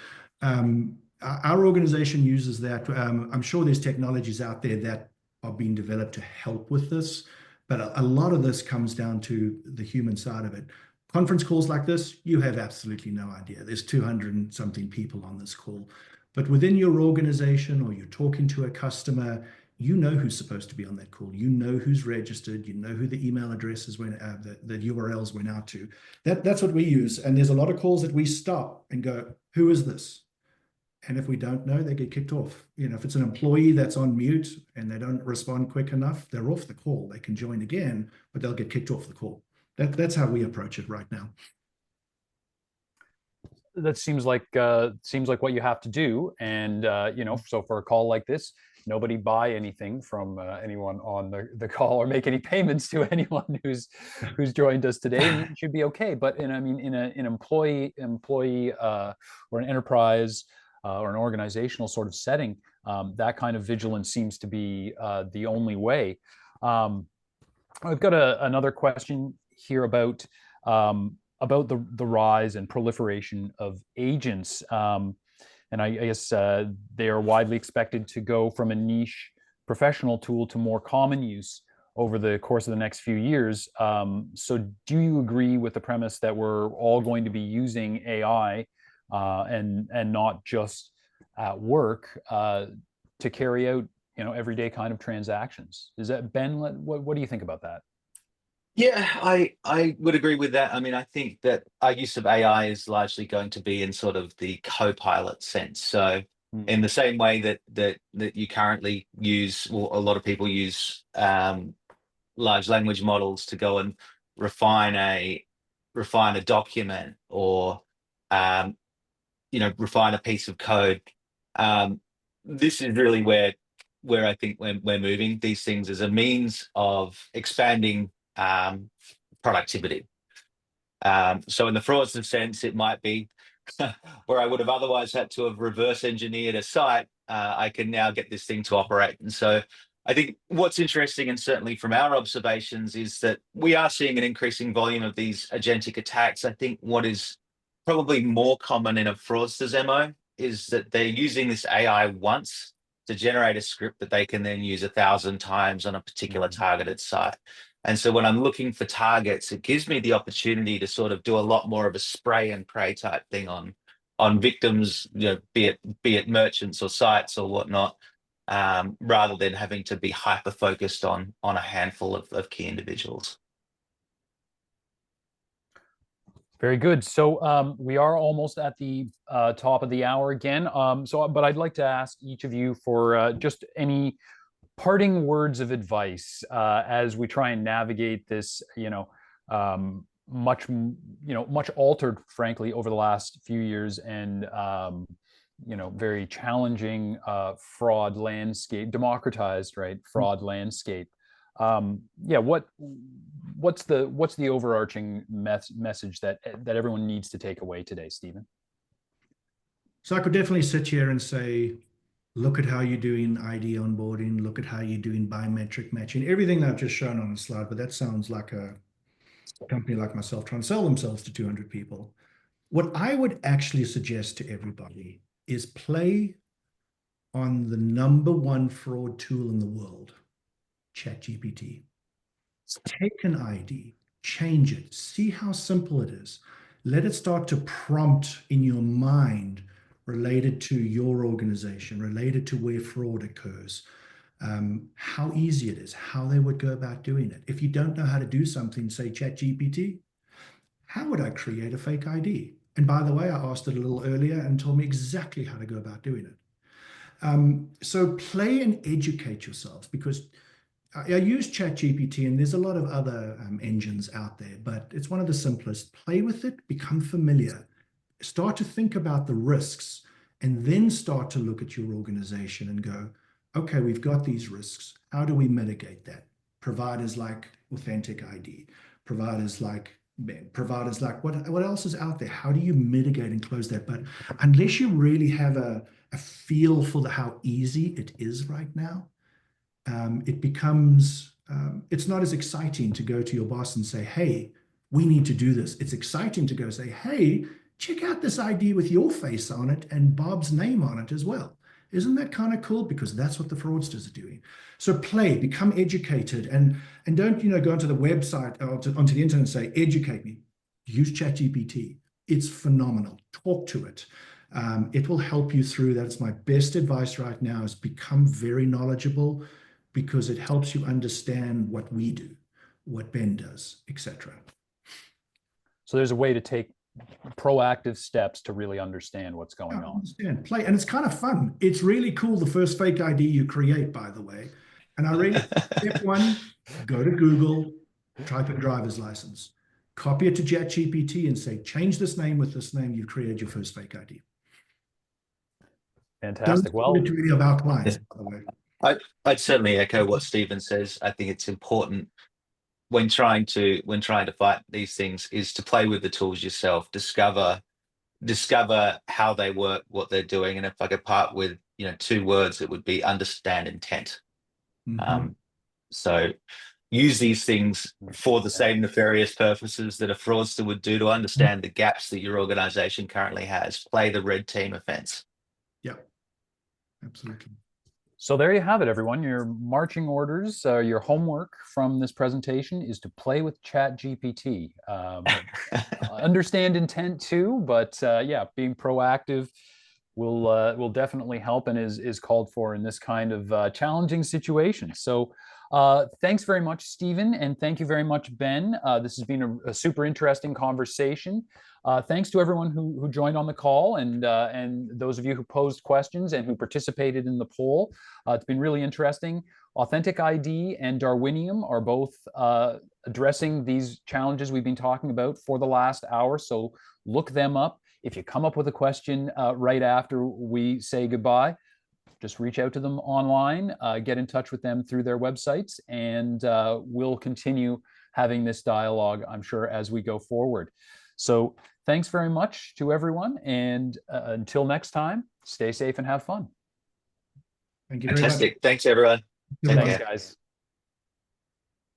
our organization uses that. I'm sure there's technologies out there that are being developed to help with this, but a lot of this comes down to the human side of it. Conference calls like this, you have absolutely no idea. There's 200 and something people on this call. But within your organization, or you're talking to a customer, you know who's supposed to be on that call. You know who's registered. You know who the email addresses the URLs went out to. That's what we use. And there's a lot of calls that we stop and go, who is this? And if we don't know, they get kicked off. If it's an employee that's on mute and they don't respond quick enough, they're off the call. They can join again, but they'll get kicked off the call. That's how we approach it right now. That seems like what you have to do. And so for a call like this, nobody buy anything from anyone on the call or make any payments to anyone who's joined us today, and it should be okay. But in an employee or an enterprise or an organizational sort of setting, that kind of vigilance seems to be the only way. I've got another question here about the rise and proliferation of agents. And I guess they are widely expected to go from a niche professional tool to more common use over the course of the next few years. So do you agree with the premise that we're all going to be using AI and not just at work to carry out everyday kind of transactions? Is that, Ben, what do you think about that? Yeah, I would agree with that. I mean, I think that our use of AI is largely going to be in sort of the co-pilot sense. So in the same way that you currently use, well, a lot of people use large language models to go and refine a document, or refine a piece of code. This is really where I think we're moving these things as a means of expanding productivity. So in the fraudster sense, it might be where I would have otherwise had to have reverse engineered a site, I can now get this thing to operate. And so I think what's interesting, and certainly from our observations, is that we are seeing an increasing volume of these agentic attacks. I think what is probably more common in a fraudster's MO is that they're using this AI once to generate a script that they can then use 1,000 times on a particular targeted site. And so when I'm looking for targets, it gives me the opportunity to sort of do a lot more of a spray and pray type thing on victims, be it merchants or sites or whatnot, rather than having to be hyper focused on a handful of key individuals. Very good. So we are almost at the top of the hour again. But I'd like to ask each of you for just any parting words of advice as we try and navigate this, much altered, frankly, over the last few years, and very challenging fraud landscape, democratized, right, fraud landscape. What's the overarching message that everyone needs to take away today, Stephen? So I could definitely sit here and say, look at how you're doing ID onboarding, look at how you're doing biometric matching, everything I've just shown on the slide, but that sounds like a company like myself trying to sell themselves to 200 people. What I would actually suggest to everybody is play on the #1 fraud tool in the world, ChatGPT. Take an ID, change it, see how simple it is. Let it start to prompt in your mind related to your organization, related to where fraud occurs, how easy it is, how they would go about doing it. If you don't know how to do something, say ChatGPT, how would I create a fake ID? And by the way, I asked it a little earlier and told me exactly how to go about doing it. So play and educate yourselves, because I use ChatGPT, and there's a lot of other engines out there, but it's one of the simplest. Play with it, become familiar, start to think about the risks, and then start to look at your organization and go, okay, we've got these risks. How do we mitigate that? Providers like Authentic ID, providers like what else is out there? How do you mitigate and close that? But unless you really have a feel for how easy it is right now, it becomes, it's not as exciting to go to your boss and say, hey, we need to do this. It's exciting to go say, hey, check out this ID with your face on it and Bob's name on it as well. Isn't that kind of cool? Because that's what the fraudsters are doing. So play, become educated, and don't go onto the website or onto the internet and say, educate me. Use ChatGPT. It's phenomenal. Talk to it. It will help you through that. It's my best advice right now, is become very knowledgeable, because it helps you understand what we do, what Ben does, etc. So there's a way to take proactive steps to really understand what's going on. Understand, play, and it's kind of fun. It's really cool, the first fake ID you create, by the way. And I really, step one, go to Google, type in driver's license, copy it to ChatGPT and say, change this name with this name, you've created your first fake ID. Fantastic. Don't do any of our clients, by the way. I'd certainly echo what Stephen says. I think it's important when trying to fight these things is to play with the tools yourself, discover how they work, what they're doing. And if I could part with 2 words, it would be understand intent. So use these things for the same nefarious purposes that a fraudster would do, to understand the gaps that your organization currently has. Play the red team offense. Yeah, absolutely. So there you have it, everyone. Your marching orders, your homework from this presentation is to play with ChatGPT. Understand intent too, but being proactive will definitely help, and is called for in this kind of challenging situation. So Thanks very much, Stephen, and thank you very much, Ben. This has been a super interesting conversation. Thanks to everyone who joined on the call, and those of you who posed questions and who participated in the poll. It's been really interesting. Authentic ID and Darwinium are both addressing these challenges we've been talking about for the last hour, so look them up. If you come up with a question right after we say goodbye, just reach out to them online, get in touch with them through their websites, and we'll continue having this dialogue, I'm sure, as we go forward. So thanks very much to everyone, and until next time, stay safe and have fun. Thank you very much. Fantastic. Thanks, everyone. Good Thanks, luck. guys.